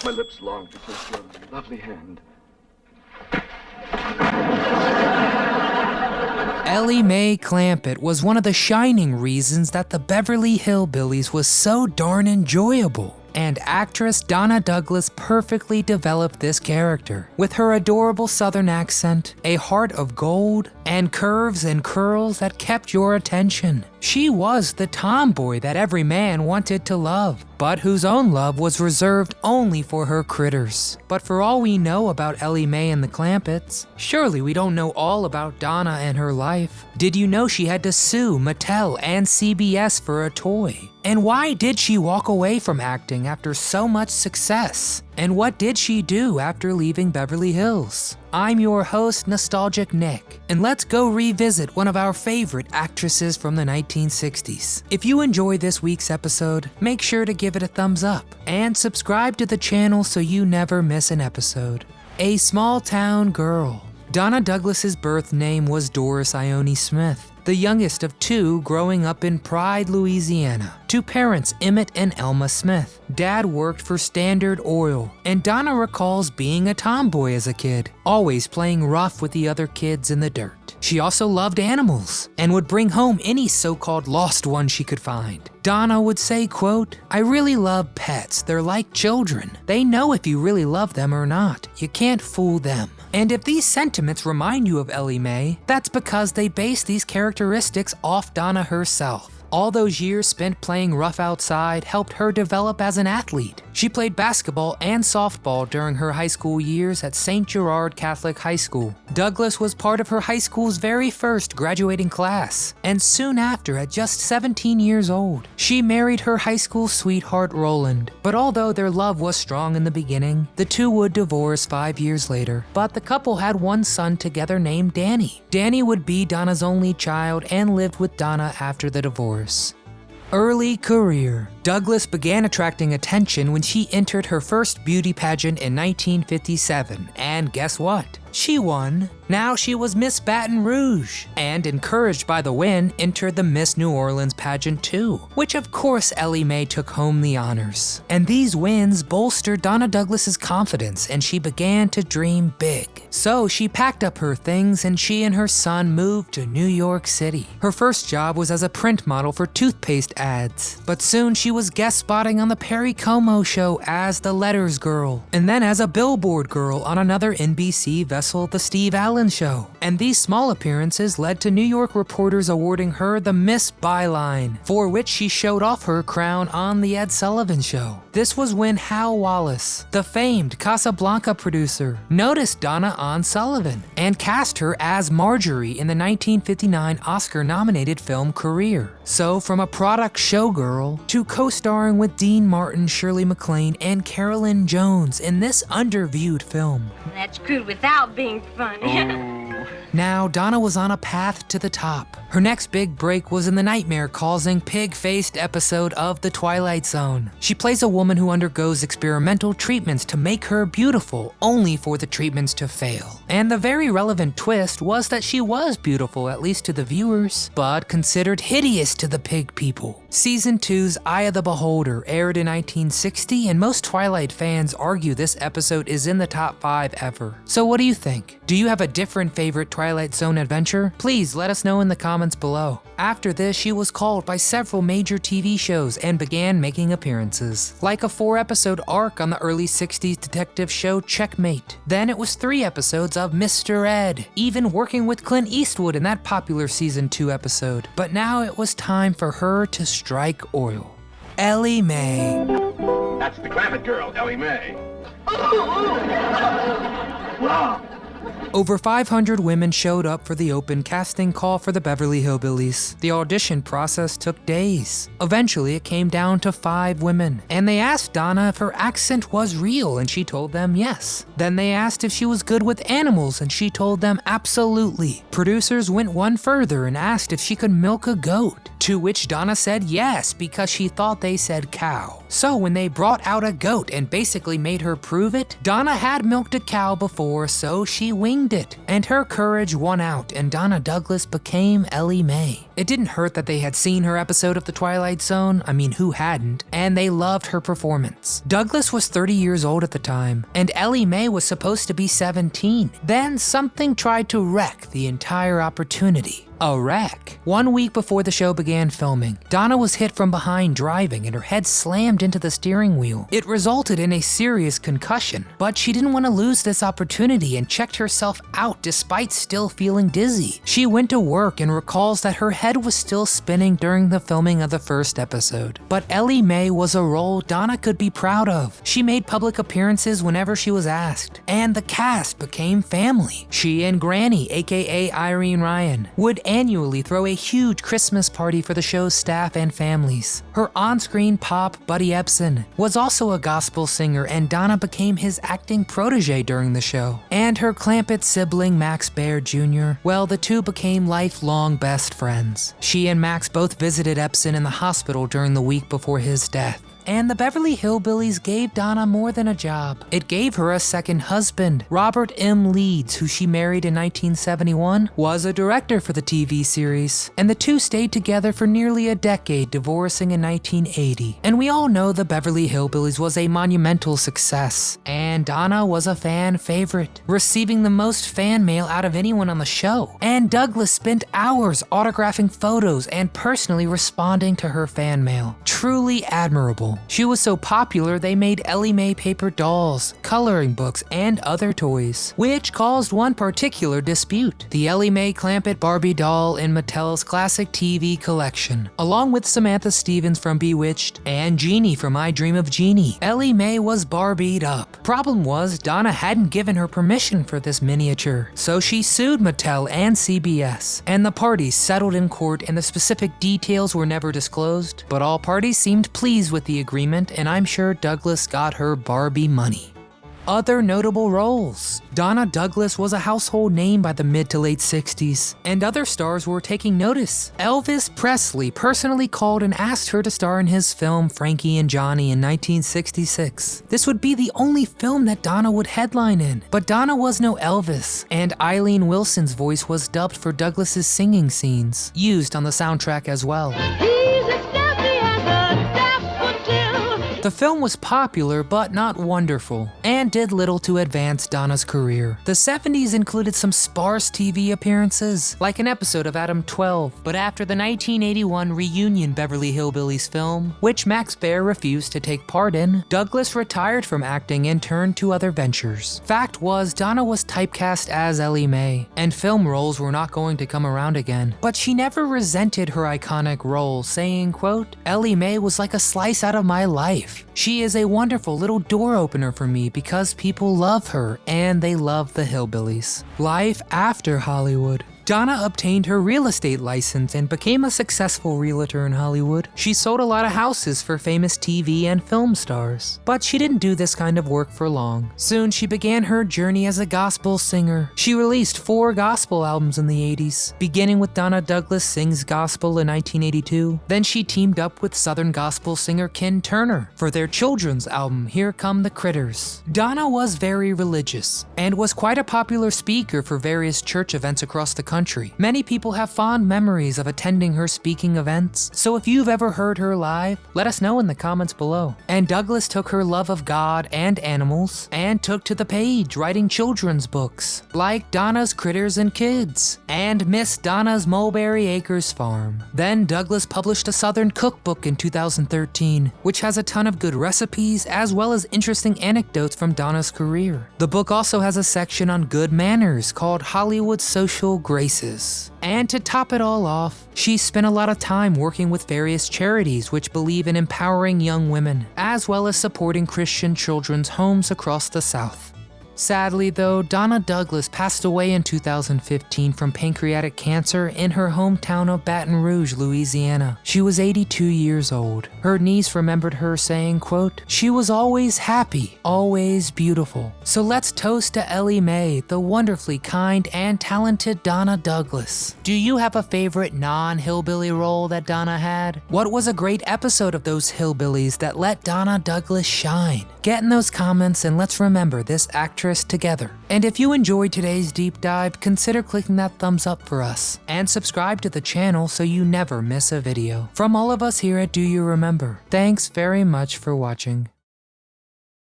My lips long to kiss your lovely hand. Ellie Mae Clampett was one of the shining reasons that the Beverly Hillbillies was so darn enjoyable. And actress Donna Douglas perfectly developed this character, with her adorable southern accent, a heart of gold, and curves and curls that kept your attention. She was the tomboy that every man wanted to love, but whose own love was reserved only for her critters. But for all we know about Ellie Mae and the Clampetts, surely we don't know all about Donna and her life. Did you know she had to sue Mattel and CBS for a toy? And why did she walk away from acting after so much success? And what did she do after leaving Beverly Hills? I'm your host, Nostalgic Nick, and let's go revisit one of our favorite actresses from the 1960s. If you enjoy this week's episode, make sure to give it a thumbs up and subscribe to the channel so you never miss an episode. A small town girl. Donna Douglas's birth name was Doris Ione Smith, the youngest of two growing up in Pride, Louisiana, to parents Emmett and Elma Smith. Dad worked for Standard Oil, and Donna recalls being a tomboy as a kid, always playing rough with the other kids in the dirt. She also loved animals, and would bring home any so-called lost one she could find. Donna would say, quote, "I really love pets. They're like children. They know if you really love them or not. You can't fool them." And if these sentiments remind you of Ellie Mae, that's because they base these characteristics off Donna herself. All those years spent playing rough outside helped her develop as an athlete. She played basketball and softball during her high school years at St. Gerard Catholic High School. Douglas was part of her high school's very first graduating class, and soon after, at just 17 years old, she married her high school sweetheart Roland. But although their love was strong in the beginning, the two would divorce 5 years later. But the couple had one son together named Danny. Danny would be Donna's only child and lived with Donna after the divorce. Early career. Douglas began attracting attention when she entered her first beauty pageant in 1957, and guess what? She won. Now she was Miss Baton Rouge, and encouraged by the win, entered the Miss New Orleans pageant too, which of course Ellie Mae took home the honors. And these wins bolstered Donna Douglas's confidence, and she began to dream big. So she packed up her things and she and her son moved to New York City. Her first job was as a print model for toothpaste ads, but soon she was guest spotting on the Perry Como show as the Letters Girl, and then as a billboard girl on another NBC vessel, The Steve Allen Show. And these small appearances led to New York reporters awarding her the Miss Byline, for which she showed off her crown on The Ed Sullivan Show. This was when Hal Wallace, the famed Casablanca producer, noticed Donna on Sullivan and cast her as Marjorie in the 1959 Oscar-nominated film Career. So from a product showgirl to co-starring with Dean Martin, Shirley MacLaine, and Carolyn Jones in this underviewed film. That's crude without being funny. Now, Donna was on a path to the top. Her next big break was in the nightmare-causing, pig-faced episode of The Twilight Zone. She plays a woman who undergoes experimental treatments to make her beautiful, only for the treatments to fail. And the very relevant twist was that she was beautiful, at least to the viewers, but considered hideous to the pig people. Season 2's Eye of the Beholder aired in 1960, and most Twilight fans argue this episode is in the top 5 ever. So what do you think? Do you have a different favorite Twilight Zone adventure? Please let us know in the comments below. After this, she was called by several major TV shows and began making appearances, like a 4-episode arc on the early 60s detective show CHECKMATE. Then it was 3 episodes of Mr. Ed, even working with Clint Eastwood in that popular season 2 episode. But now it was time for her to strike oil. Ellie Mae. That's the Clampett girl, Ellie Mae. Wow. Over 500 women showed up for the open casting call for the Beverly Hillbillies. The audition process took days. Eventually, it came down to 5 women, and they asked Donna if her accent was real, and she told them yes. Then they asked if she was good with animals, and she told them absolutely. Producers went one further and asked if she could milk a goat, to which Donna said yes, because she thought they said cow. So when they brought out a goat and basically made her prove it, Donna had milked a cow before, so she winged it, and her courage won out and Donna Douglas became Ellie Mae. It didn't hurt that they had seen her episode of The Twilight Zone, I mean who hadn't, and they loved her performance. Douglas was 30 years old at the time, and Ellie Mae was supposed to be 17. Then something tried to wreck the entire opportunity. A wreck. 1 week before the show began filming, Donna was hit from behind driving and her head slammed into the steering wheel. It resulted in a serious concussion, but she didn't want to lose this opportunity and checked herself out despite still feeling dizzy. She went to work and recalls that her head was still spinning during the filming of the first episode. But Ellie Mae was a role Donna could be proud of. She made public appearances whenever she was asked, and the cast became family. She and Granny, aka Irene Ryan, would annually throw a huge Christmas party for the show's staff and families. Her on-screen pop, Buddy Ebsen, was also a gospel singer, and Donna became his acting protege during the show. And her Clampett sibling, Max Baer Jr., well, the two became lifelong best friends. She and Max both visited Ebsen in the hospital during the week before his death. And the Beverly Hillbillies gave Donna more than a job. It gave her a second husband. Robert M. Leeds, who she married in 1971, was a director for the TV series, and the two stayed together for nearly a decade, divorcing in 1980. And we all know the Beverly Hillbillies was a monumental success, and Donna was a fan favorite, receiving the most fan mail out of anyone on the show. And Douglas spent hours autographing photos and personally responding to her fan mail. Truly admirable. She was so popular they made Ellie Mae paper dolls, coloring books, and other toys, which caused one particular dispute: the Ellie Mae Clampett Barbie doll in Mattel's classic TV collection. Along with Samantha Stevens from Bewitched and Jeannie from I Dream of Jeannie, Ellie Mae was Barbied up. Problem was, Donna hadn't given her permission for this miniature, so she sued Mattel and CBS, and the parties settled in court and the specific details were never disclosed, but all parties seemed pleased with the agreement, and I'm sure Douglas got her Barbie money. Other notable roles. Donna Douglas was a household name by the mid to late 60s, and other stars were taking notice. Elvis Presley personally called and asked her to star in his film Frankie and Johnny in 1966. This would be the only film that Donna would headline in, but Donna was no Elvis, and Eileen Wilson's voice was dubbed for Douglas's singing scenes, used on the soundtrack as well. The film was popular but not wonderful, and did little to advance Donna's career. The 70s included some sparse TV appearances, like an episode of Adam 12, but after the 1981 reunion Beverly Hillbillies film, which Max Baer refused to take part in, Douglas retired from acting and turned to other ventures. Fact was, Donna was typecast as Ellie Mae, and film roles were not going to come around again. But she never resented her iconic role, saying, quote, "Ellie Mae was like a slice out of my life. She is a wonderful little door opener for me because people love her and they love the Hillbillies." Life after Hollywood. Donna obtained her real estate license and became a successful realtor in Hollywood. She sold a lot of houses for famous TV and film stars. But she didn't do this kind of work for long. Soon she began her journey as a gospel singer. She released 4 gospel albums in the 80s, beginning with Donna Douglas Sings Gospel in 1982. Then she teamed up with Southern gospel singer Ken Turner for their children's album Here Come the Critters. Donna was very religious and was quite a popular speaker for various church events across the country. Many people have fond memories of attending her speaking events, so if you've ever heard her live, let us know in the comments below. And Douglas took her love of God and animals and took to the page, writing children's books like Donna's Critters and Kids and Miss Donna's Mulberry Acres Farm. Then Douglas published a Southern cookbook in 2013, which has a ton of good recipes as well as interesting anecdotes from Donna's career. The book also has a section on good manners called Hollywood Social Graces. And to top it all off, she spent a lot of time working with various charities which believe in empowering young women, as well as supporting Christian children's homes across the South. Sadly though, Donna Douglas passed away in 2015 from pancreatic cancer in her hometown of Baton Rouge, Louisiana. She was 82 years old. Her niece remembered her saying, quote, "She was always happy, always beautiful." So let's toast to Ellie Mae, the wonderfully kind and talented Donna Douglas. Do you have a favorite non-hillbilly role that Donna had? What was a great episode of those hillbillies that let Donna Douglas shine? Get in those comments and let's remember this actress actress together. And if you enjoyed today's deep dive, consider clicking that thumbs up for us. And subscribe to the channel so you never miss a video. From all of us here at Do You Remember, thanks very much for watching.